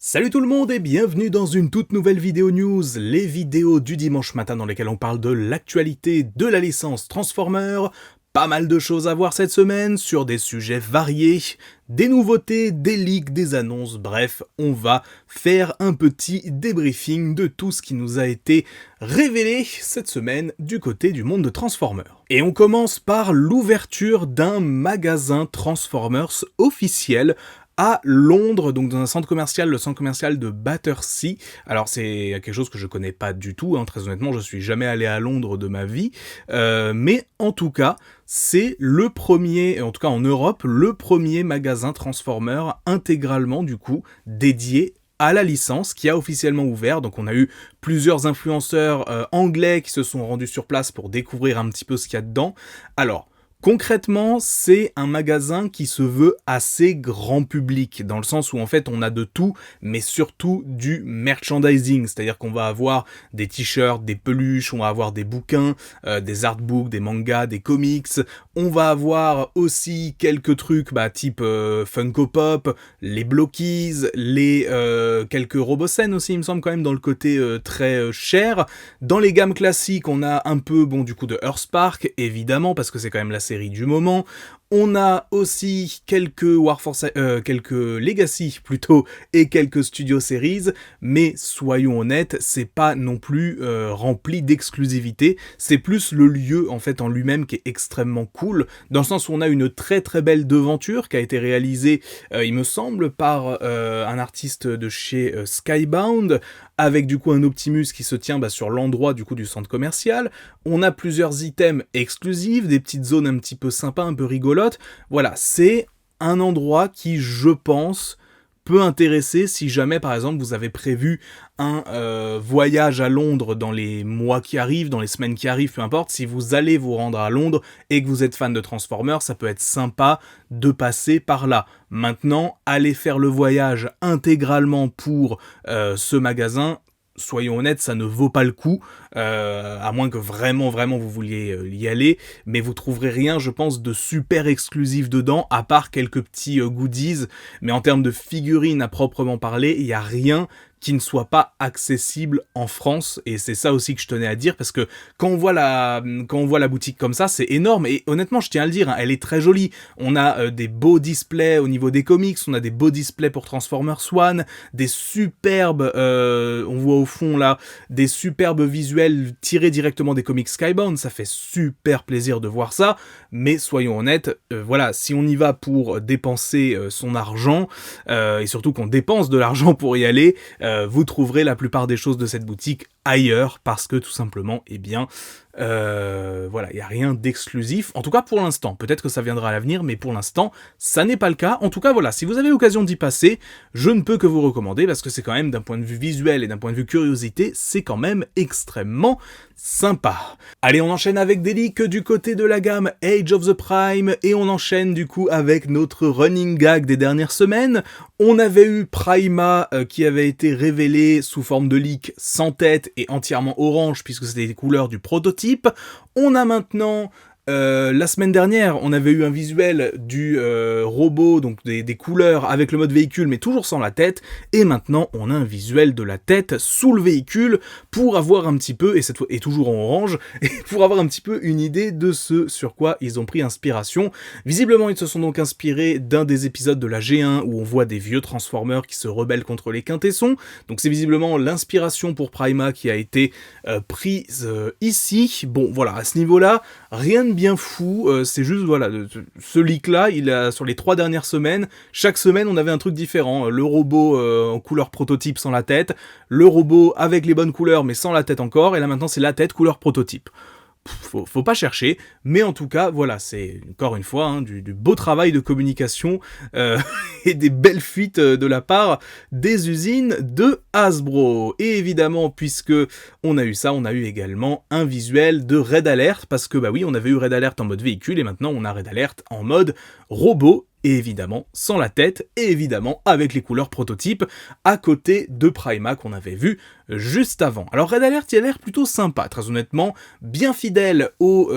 Salut tout le monde et bienvenue dans une toute nouvelle vidéo news, les vidéos du dimanche matin dans lesquelles on parle de l'actualité de la licence Transformers. Pas mal de choses à voir cette semaine sur des sujets variés, des nouveautés, des leaks, des annonces, bref, on va faire un petit débriefing de tout ce qui nous a été révélé cette semaine du côté du monde de Transformers. Et on commence par l'ouverture d'un magasin Transformers officiel à Londres, donc dans un centre commercial, le centre commercial de Battersea. Alors c'est quelque chose que je connais pas du tout, très honnêtement, je suis jamais allé à Londres de ma vie, mais en tout cas, c'est le premier, en tout cas en Europe, le premier magasin Transformers intégralement du coup dédié à la licence qui a officiellement ouvert. Donc on a eu plusieurs influenceurs anglais qui se sont rendus sur place pour découvrir un petit peu ce qu'il y a dedans. Alors, concrètement, c'est un magasin qui se veut assez grand public, dans le sens où en fait on a de tout, mais surtout du merchandising, c'est-à-dire qu'on va avoir des t-shirts, des peluches, on va avoir des bouquins, des artbooks, des mangas, des comics, on va avoir aussi quelques trucs type Funko Pop, les Blockies, les quelques Robocen aussi il me semble quand même dans le côté très cher. Dans les gammes classiques on a un peu du coup de Earthspark évidemment parce que c'est quand même la série du moment. On a aussi quelques quelques Legacy plutôt et quelques Studio Series, mais soyons honnêtes, c'est pas non plus rempli d'exclusivité, c'est plus le lieu en fait en lui-même qui est extrêmement cool, dans le sens où on a une très très belle devanture qui a été réalisée, il me semble, par un artiste de chez Skybound, avec du coup un Optimus qui se tient sur l'endroit du coup du centre commercial. On a plusieurs items exclusifs, des petites zones un petit peu sympas, un peu rigolotes. Voilà, c'est un endroit qui, je pense, peut intéresser si jamais, par exemple, vous avez prévu un voyage à Londres dans les mois qui arrivent, dans les semaines qui arrivent, peu importe. Si vous allez vous rendre à Londres et que vous êtes fan de Transformers, ça peut être sympa de passer par là. Maintenant, aller faire le voyage intégralement pour ce magasin, soyons honnêtes, ça ne vaut pas le coup, à moins que vraiment vous vouliez y aller, mais vous trouverez rien, je pense, de super exclusif dedans, à part quelques petits goodies, mais en termes de figurines à proprement parler, il n'y a rien qui ne soit pas accessible en France, et c'est ça aussi que je tenais à dire, parce que quand on voit la boutique comme ça, c'est énorme, et honnêtement, je tiens à le dire, elle est très jolie. On a des beaux displays au niveau des comics, on a des beaux displays pour Transformers One, des superbes, on voit au fond là, des superbes visuels tirés directement des comics Skybound, ça fait super plaisir de voir ça, mais soyons honnêtes, voilà, si on y va pour dépenser son argent, et surtout qu'on dépense de l'argent pour y aller, vous trouverez la plupart des choses de cette boutique ailleurs, parce que tout simplement, voilà, il n'y a rien d'exclusif, en tout cas pour l'instant, peut-être que ça viendra à l'avenir, mais pour l'instant, ça n'est pas le cas. En tout cas, voilà, si vous avez l'occasion d'y passer, je ne peux que vous recommander, parce que c'est quand même, d'un point de vue visuel et d'un point de vue curiosité, c'est quand même extrêmement sympa. Allez, on enchaîne avec des leaks du côté de la gamme Age of the Prime, et on enchaîne du coup avec notre running gag des dernières semaines. On avait eu Prima qui avait été révélé sous forme de leak sans tête et entièrement orange, puisque c'était les couleurs du prototype. On a maintenant, la semaine dernière, on avait eu un visuel du robot, donc des couleurs avec le mode véhicule, mais toujours sans la tête, et maintenant on a un visuel de la tête sous le véhicule, pour avoir un petit peu, et toujours en orange, et pour avoir un petit peu une idée de ce sur quoi ils ont pris inspiration. Visiblement, ils se sont donc inspirés d'un des épisodes de la G1, où on voit des vieux Transformers qui se rebellent contre les quintessons, donc c'est visiblement l'inspiration pour Prima qui a été prise ici. Bon, voilà, à ce niveau-là, rien de bien fou, c'est juste, voilà, ce leak-là, il a, sur les 3 dernières semaines, chaque semaine, on avait un truc différent. Le robot en couleur prototype sans la tête, le robot avec les bonnes couleurs, mais sans la tête encore, et là maintenant, c'est la tête couleur prototype. Faut pas chercher, mais en tout cas, voilà, c'est encore une fois du beau travail de communication et des belles fuites de la part des usines de Hasbro. Et évidemment, puisque on a eu ça, on a eu également un visuel de Red Alert, parce que oui, on avait eu Red Alert en mode véhicule, et maintenant on a Red Alert en mode robot, et évidemment sans la tête, et évidemment avec les couleurs prototypes, à côté de Prima qu'on avait vu juste avant. Alors Red Alert, il a l'air plutôt sympa, très honnêtement, bien fidèle au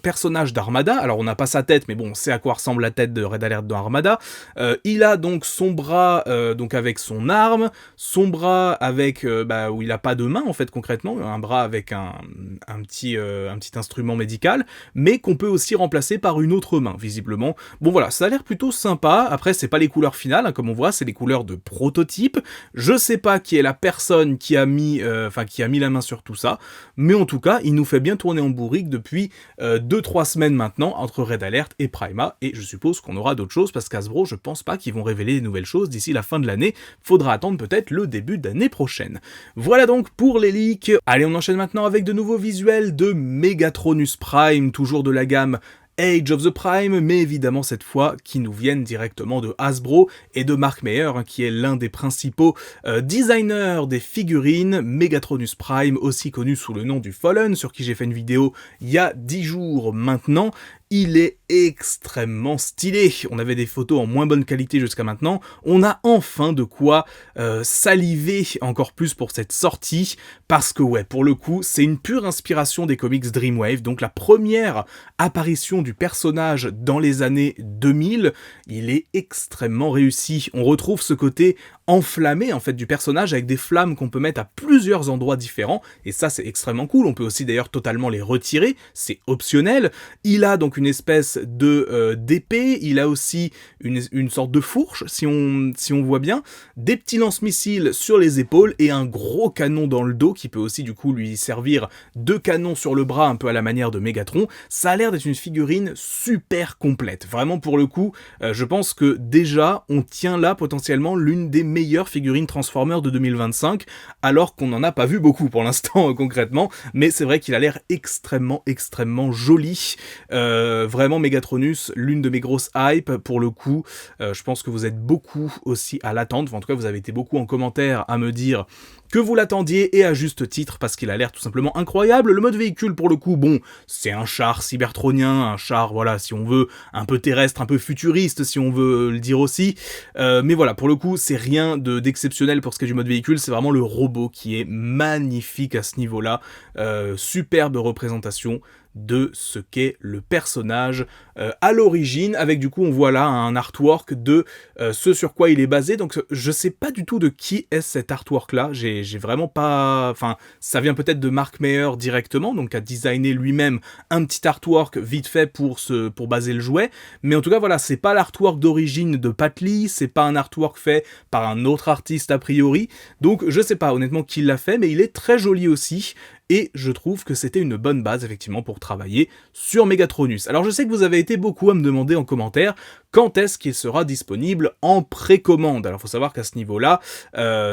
personnage d'Armada. Alors on n'a pas sa tête, mais bon, on sait à quoi ressemble la tête de Red Alert dans Armada. Il a donc son bras donc avec son arme, son bras avec où il a pas de main en fait concrètement, un bras avec un petit instrument médical, mais qu'on peut aussi remplacer par une autre main visiblement. Bon voilà, ça a l'air plutôt sympa. Après c'est pas les couleurs finales, hein, comme on voit, c'est les couleurs de prototype. Je sais pas qui est la personne qui a mis la main sur tout ça, mais en tout cas il nous fait bien tourner en bourrique depuis 2-3 semaines maintenant entre Red Alert et Prima, et je suppose qu'on aura d'autres choses parce qu'Hasbro, je pense pas qu'ils vont révéler des nouvelles choses d'ici la fin de l'année. Faudra attendre peut-être le début d'année prochaine. Voilà donc pour les leaks. Allez, on enchaîne maintenant avec de nouveaux visuels de Megatronus Prime, toujours de la gamme Age of the Prime, mais évidemment cette fois qui nous viennent directement de Hasbro et de Mark Meyer, hein, qui est l'un des principaux designers des figurines. Megatronus Prime, aussi connu sous le nom du Fallen, sur qui j'ai fait une vidéo il y a 10 jours maintenant. Il est extrêmement stylé. On avait des photos en moins bonne qualité jusqu'à maintenant. On a enfin de quoi saliver encore plus pour cette sortie, parce que ouais, pour le coup, c'est une pure inspiration des comics Dreamwave, donc la première apparition du personnage dans les années 2000. Il est extrêmement réussi. On retrouve ce côté enflammé en fait du personnage avec des flammes qu'on peut mettre à plusieurs endroits différents, et ça c'est extrêmement cool. On peut aussi d'ailleurs totalement les retirer, c'est optionnel. Il a donc une espèce de d'épée, il a aussi une sorte de fourche si on voit bien, des petits lance-missiles sur les épaules et un gros canon dans le dos qui peut aussi du coup lui servir de canon sur le bras un peu à la manière de Megatron. Ça a l'air d'être une figurine super complète, vraiment pour le coup. Je pense que déjà on tient là potentiellement l'une des meilleures figurines Transformers de 2025, alors qu'on n'en a pas vu beaucoup pour l'instant concrètement, mais c'est vrai qu'il a l'air extrêmement joli. Vraiment Megatronus, l'une de mes grosses hype pour le coup. Je pense que vous êtes beaucoup aussi à l'attendre, enfin, en tout cas vous avez été beaucoup en commentaire à me dire que vous l'attendiez, et à juste titre, parce qu'il a l'air tout simplement incroyable. Le mode véhicule, pour le coup, bon, c'est un char cybertronien, un char, voilà, si on veut, un peu terrestre, un peu futuriste, si on veut le dire aussi. Mais voilà, pour le coup, c'est rien d'exceptionnel pour ce qui est du mode véhicule, c'est vraiment le robot qui est magnifique à ce niveau-là. Superbe représentation de ce qu'est le personnage à l'origine, avec du coup on voit là un artwork de ce sur quoi il est basé. Donc je sais pas du tout de qui est cet artwork là, j'ai vraiment pas, enfin ça vient peut-être de Mark Meyer directement, donc a designé lui-même un petit artwork vite fait pour baser le jouet, mais en tout cas voilà, c'est pas l'artwork d'origine de Pat Lee, c'est pas un artwork fait par un autre artiste a priori, donc je sais pas honnêtement qui l'a fait, mais il est très joli aussi. Et je trouve que c'était une bonne base, effectivement, pour travailler sur Megatronus. Alors je sais que vous avez été beaucoup à me demander en commentaire quand est-ce qu'il sera disponible en précommande. Alors il faut savoir qu'à ce niveau-là,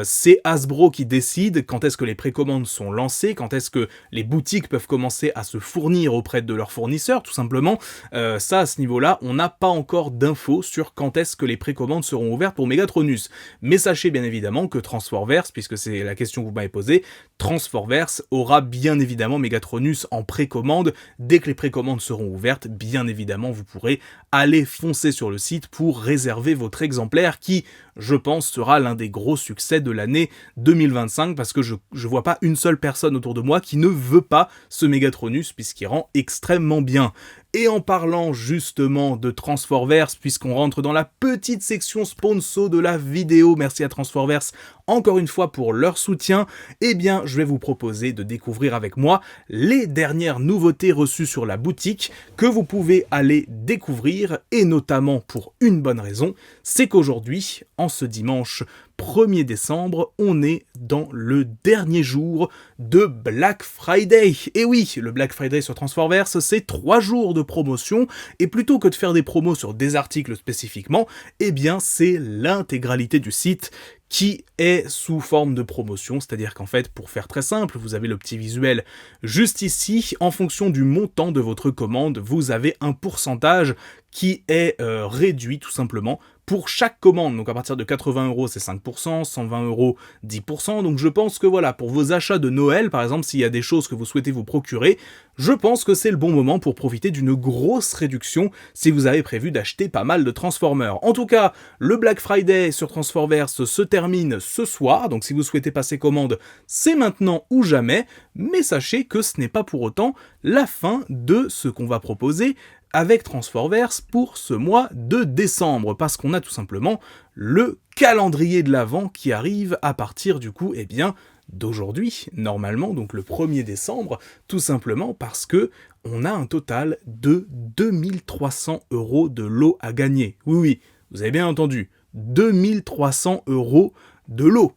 c'est Hasbro qui décide quand est-ce que les précommandes sont lancées, quand est-ce que les boutiques peuvent commencer à se fournir auprès de leurs fournisseurs, tout simplement. Ça, à ce niveau-là, on n'a pas encore d'infos sur quand est-ce que les précommandes seront ouvertes pour Megatronus. Mais sachez bien évidemment que Transforverse, puisque c'est la question que vous m'avez posée, Transforverse aura bien évidemment Megatronus en précommande. Dès que les précommandes seront ouvertes, bien évidemment, vous pourrez aller foncer sur le site pour réserver votre exemplaire qui, je pense, sera l'un des gros succès de l'année 2025, parce que je vois pas une seule personne autour de moi qui ne veut pas ce Megatronus, puisqu'il rend extrêmement bien. Et en parlant justement de Transforverse, puisqu'on rentre dans la petite section sponsor de la vidéo, merci à Transforverse encore une fois pour leur soutien, eh bien je vais vous proposer de découvrir avec moi les dernières nouveautés reçues sur la boutique que vous pouvez aller découvrir, et notamment pour une bonne raison, c'est qu'aujourd'hui, en ce dimanche 1er décembre, on est dans le dernier jour de Black Friday. Et oui, le Black Friday sur Transforverse, c'est 3 jours de promotion, et plutôt que de faire des promos sur des articles spécifiquement, eh bien c'est l'intégralité du site qui est sous forme de promotion, c'est-à-dire qu'en fait, pour faire très simple, vous avez le petit visuel juste ici, en fonction du montant de votre commande, vous avez un pourcentage qui est réduit tout simplement pour chaque commande. Donc à partir de 80€, c'est 5%, 120€, 10%. Donc je pense que voilà, pour vos achats de Noël, par exemple, s'il y a des choses que vous souhaitez vous procurer, je pense que c'est le bon moment pour profiter d'une grosse réduction si vous avez prévu d'acheter pas mal de Transformers. En tout cas, le Black Friday sur Transformers se termine ce soir, donc si vous souhaitez passer commande, c'est maintenant ou jamais, mais sachez que ce n'est pas pour autant la fin de ce qu'on va proposer avec Transformers pour ce mois de décembre, parce qu'on a tout simplement le calendrier de l'Avent qui arrive à partir du coup, d'aujourd'hui, normalement, donc le 1er décembre, tout simplement parce que on a un total de 2300€ de lot à gagner. Oui, vous avez bien entendu, 2300€ de lot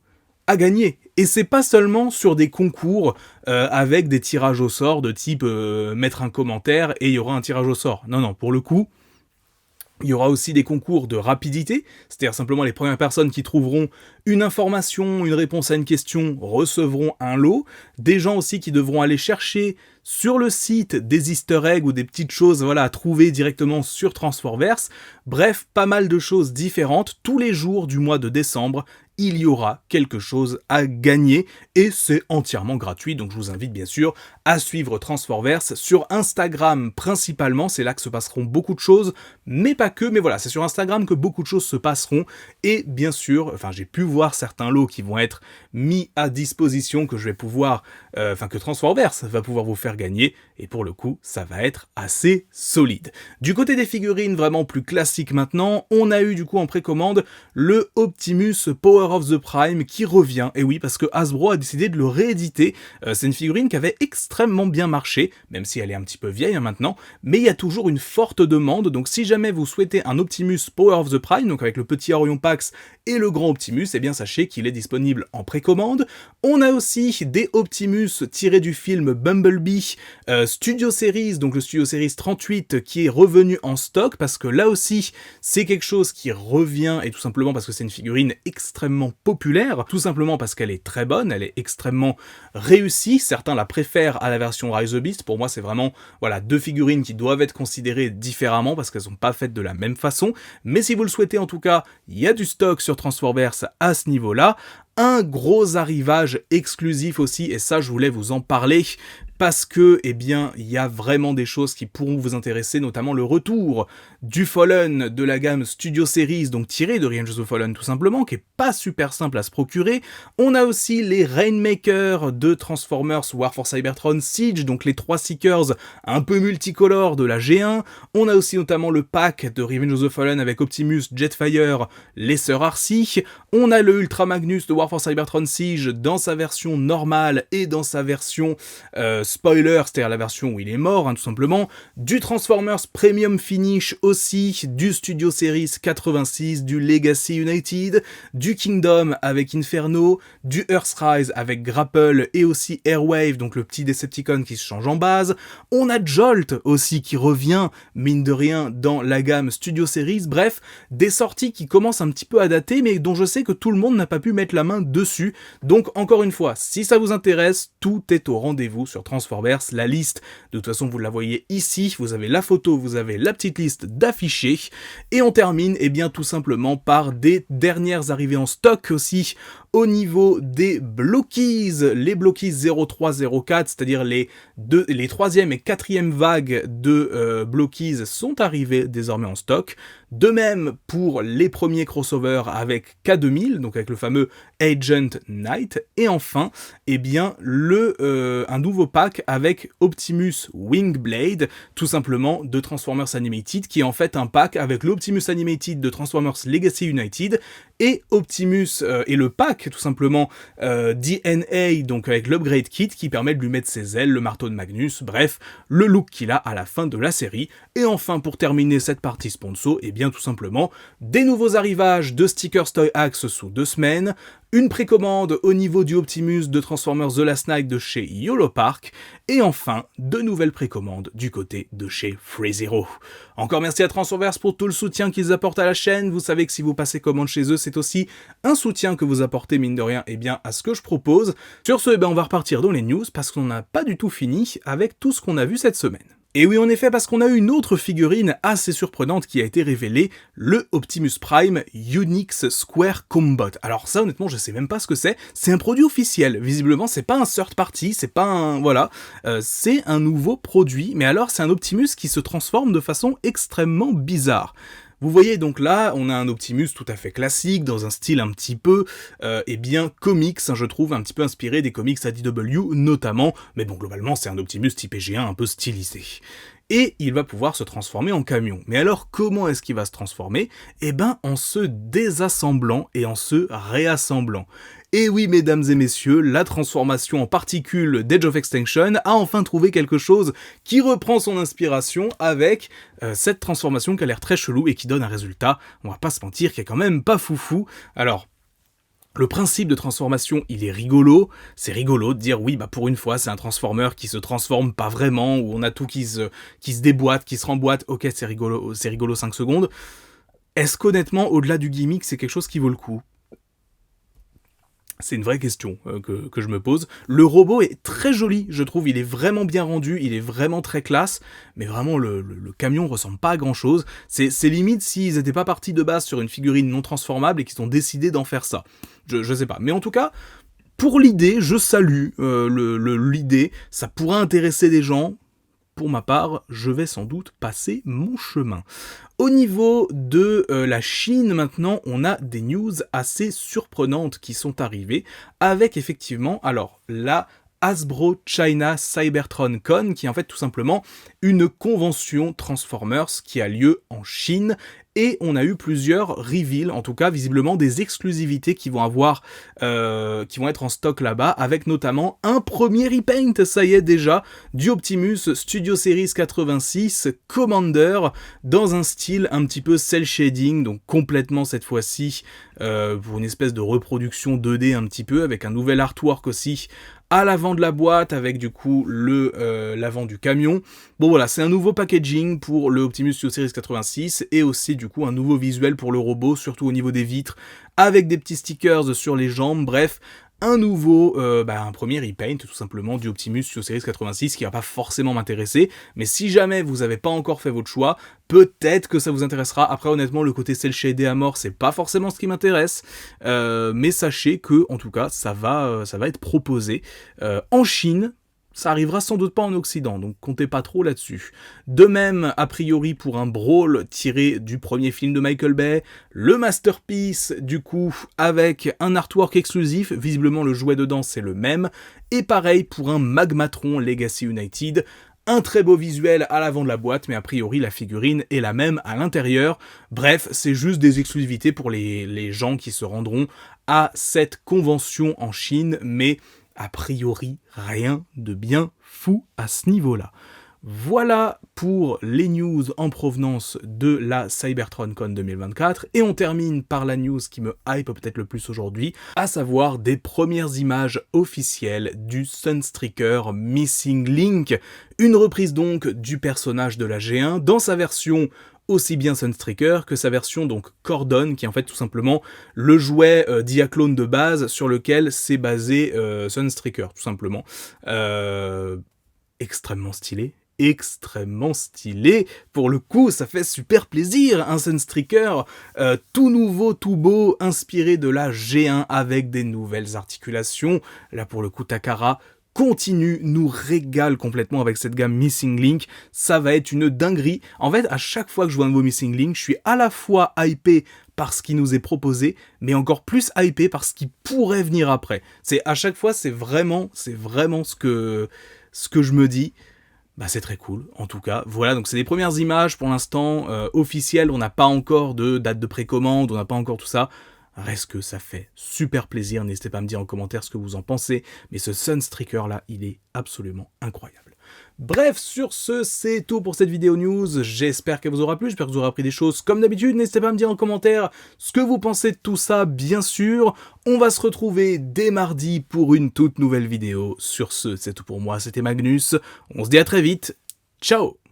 à gagner. Et c'est pas seulement sur des concours avec des tirages au sort de type mettre un commentaire et il y aura un tirage au sort. Non, pour le coup, il y aura aussi des concours de rapidité, c'est-à-dire simplement les premières personnes qui trouveront une information, une réponse à une question, recevront un lot. Des gens aussi qui devront aller chercher sur le site des easter eggs ou des petites choses à trouver directement sur Transformers. Bref, pas mal de choses différentes. Tous les jours du mois de décembre, il y aura quelque chose à gagner et c'est entièrement gratuit. Donc je vous invite bien sûr à suivre Transformers sur Instagram principalement. C'est là que se passeront beaucoup de choses, mais pas que. Mais voilà, c'est sur Instagram que beaucoup de choses se passeront. Et bien sûr, j'ai pu voir certains lots qui vont être mis à disposition que je vais pouvoir, que Transformers va pouvoir vous faire gagner. Et pour le coup, ça va être assez solide. Du côté des figurines vraiment plus classiques maintenant, on a eu du coup en précommande le Optimus Power of the Prime qui revient. Et oui, parce que Hasbro a décidé de le rééditer. C'est une figurine qui avait extrêmement bien marché, même si elle est un petit peu vieille maintenant, mais il y a toujours une forte demande. Donc si jamais vous souhaitez un Optimus Power of the Prime, donc avec le petit Orion Pax et le grand Optimus, eh bien sachez qu'il est disponible en précommande. On a aussi des Optimus tirés du film Bumblebee Studio Series, donc le Studio Series 38 qui est revenu en stock, parce que là aussi c'est quelque chose qui revient, et tout simplement parce que c'est une figurine extrêmement populaire, tout simplement parce qu'elle est très bonne, elle est extrêmement réussie. Certains la préfèrent à la version Rise of the Beast. Pour moi c'est vraiment deux figurines qui doivent être considérées différemment parce qu'elles sont pas faites de la même façon, mais si vous le souhaitez en tout cas, il y a du stock sur Transformers à ce niveau-là. Un gros arrivage exclusif aussi, et ça je voulais vous en parler, parce que, il y a vraiment des choses qui pourront vous intéresser, notamment le retour du Fallen de la gamme Studio Series, donc tiré de Revenge of the Fallen tout simplement, qui est pas super simple à se procurer. On a aussi les Rainmakers de Transformers War for Cybertron Siege, donc les 3 Seekers un peu multicolores de la G1. On a aussi notamment le pack de Revenge of the Fallen avec Optimus, Jetfire, les sœurs Arcee. On a le Ultra Magnus de War for Cybertron Siege dans sa version normale et dans sa version spoiler, c'est-à-dire la version où il est mort, tout simplement. Du Transformers Premium Finish aussi, du Studio Series 86, du Legacy United, du Kingdom avec Inferno, du Earthrise avec Grapple et aussi Airwave, donc le petit Decepticon qui se change en base. On a Jolt aussi qui revient, mine de rien, dans la gamme Studio Series. Bref, des sorties qui commencent un petit peu à dater, mais dont je sais que tout le monde n'a pas pu mettre la main dessus. Donc encore une fois, si ça vous intéresse, tout est au rendez-vous sur Transformers. La liste, de toute façon vous la voyez ici, vous avez la photo, vous avez la petite liste d'affichés, et on termine tout simplement par des dernières arrivées en stock aussi au niveau des Blockies, les Blockies 0304, c'est-à-dire les 3e et 4e vagues de Blockies sont arrivées désormais en stock. De même pour les premiers crossovers avec K2000, donc avec le fameux Agent Knight, et enfin, un nouveau pack avec Optimus Wingblade, tout simplement de Transformers Animated, qui est en fait un pack avec l'Optimus Animated de Transformers Legacy United, et Optimus, et le pack tout simplement DNA, donc avec l'Upgrade Kit qui permet de lui mettre ses ailes, le marteau de Magnus, bref, le look qu'il a à la fin de la série. Et enfin, pour terminer cette partie sponsor, tout simplement, des nouveaux arrivages de stickers Toy Axe sous 2 semaines, une précommande au niveau du Optimus de Transformers The Last Night de chez YOLO Park, et enfin, de nouvelles précommandes du côté de chez FreeZero. Encore merci à Transformers pour tout le soutien qu'ils apportent à la chaîne. Vous savez que si vous passez commande chez eux, c'est aussi un soutien que vous apportez, mine de rien, à ce que je propose. Sur ce, on va repartir dans les news, parce qu'on n'a pas du tout fini avec tout ce qu'on a vu cette semaine. Et oui, en effet, parce qu'on a eu une autre figurine assez surprenante qui a été révélée, le Optimus Prime Unix Square Combot. Alors ça, honnêtement, je sais même pas ce que c'est un produit officiel, visiblement, c'est pas un third party, c'est pas un... voilà, c'est un nouveau produit, mais alors c'est un Optimus qui se transforme de façon extrêmement bizarre. Vous voyez donc là, on a un Optimus tout à fait classique, dans un style un petit peu, eh bien, comics, hein, je trouve, un petit peu inspiré des comics IDW notamment, mais bon, globalement, c'est un Optimus type EG1 un peu stylisé. Et il va pouvoir se transformer en camion. Mais alors, comment est-ce qu'il va se transformer? Eh ben, en se désassemblant et en se réassemblant. Et oui, mesdames et messieurs, la transformation en particules d'Edge of Extinction a enfin trouvé quelque chose qui reprend son inspiration avec cette transformation qui a l'air très chelou et qui donne un résultat, on va pas se mentir, qui est quand même pas foufou. Alors, le principe de transformation, il est rigolo. C'est rigolo de dire, oui, bah pour une fois, c'est un transformer qui se transforme pas vraiment, où on a tout qui se déboîte, qui se remboîte. Ok, c'est rigolo 5 secondes. Est-ce qu'honnêtement, au-delà du gimmick, c'est quelque chose qui vaut le coup ? C'est une vraie question que je me pose. Le robot est très joli, je trouve, il est vraiment bien rendu, il est vraiment très classe, mais vraiment le camion ressemble pas à grand chose. C'est limite s'ils étaient pas partis de base sur une figurine non transformable et qu'ils ont décidé d'en faire ça. Je sais pas, mais en tout cas, pour l'idée, je salue l'idée, ça pourrait intéresser des gens. Pour ma part, je vais sans doute passer mon chemin. Au niveau de la Chine, maintenant, on a des news assez surprenantes qui sont arrivées, avec effectivement, alors, la Hasbro China Cybertron Con, qui est en fait tout simplement une convention Transformers qui a lieu en Chine, et on a eu plusieurs reveals, en tout cas visiblement des exclusivités qui vont être en stock là-bas, avec notamment un premier repaint, ça y est déjà, du Optimus Studio Series 86 Commander, dans un style un petit peu cel shading, donc complètement cette fois-ci pour une espèce de reproduction 2D un petit peu, avec un nouvel artwork aussi, à l'avant de la boîte, avec du coup l'avant du camion. Bon voilà, c'est un nouveau packaging pour le Optimus Studio Series 86, et aussi du coup un nouveau visuel pour le robot, surtout au niveau des vitres, avec des petits stickers sur les jambes, bref, un nouveau, un premier repaint tout simplement du Optimus Studio Series 86 qui va pas forcément m'intéresser, mais si jamais vous avez pas encore fait votre choix, peut-être que ça vous intéressera. Après honnêtement le côté cel shaded à mort c'est pas forcément ce qui m'intéresse, mais sachez que en tout cas ça va être proposé en Chine. Ça arrivera sans doute pas en Occident, donc comptez pas trop là-dessus. De même, a priori, pour un Brawl tiré du premier film de Michael Bay, le Masterpiece, du coup, avec un artwork exclusif, visiblement le jouet dedans c'est le même, et pareil pour un Magmatron Legacy United, un très beau visuel à l'avant de la boîte, mais a priori la figurine est la même à l'intérieur. Bref, c'est juste des exclusivités pour les gens qui se rendront à cette convention en Chine, mais a priori, rien de bien fou à ce niveau-là. Voilà pour les news en provenance de la CybertronCon 2024, et on termine par la news qui me hype peut-être le plus aujourd'hui, à savoir des premières images officielles du Sunstreaker Missing Link, une reprise donc du personnage de la G1 dans sa version aussi bien Sunstreaker que sa version donc Cordon, qui est en fait tout simplement le jouet Diaclone de base sur lequel s'est basé Sunstreaker, tout simplement. Extrêmement stylé, pour le coup ça fait super plaisir, un Sunstreaker tout nouveau, tout beau, inspiré de la G1 avec des nouvelles articulations, là pour le coup Takara nous régale complètement avec cette gamme Missing Link, ça va être une dinguerie. En fait, à chaque fois que je vois un nouveau Missing Link, je suis à la fois hypé par ce qui nous est proposé, mais encore plus hypé par ce qui pourrait venir après. À chaque fois, c'est vraiment ce que je me dis. Bah c'est très cool, en tout cas. Voilà, donc c'est les premières images pour l'instant officielles, on n'a pas encore de date de précommande, on n'a pas encore tout ça. Reste que ça fait super plaisir, n'hésitez pas à me dire en commentaire ce que vous en pensez, mais ce Sunstreaker là, il est absolument incroyable. Bref, sur ce, c'est tout pour cette vidéo news, j'espère qu'elle vous aura plu, j'espère que vous aurez appris des choses comme d'habitude, n'hésitez pas à me dire en commentaire ce que vous pensez de tout ça, bien sûr. On va se retrouver dès mardi pour une toute nouvelle vidéo. Sur ce, c'est tout pour moi, c'était Magnus, on se dit à très vite, ciao!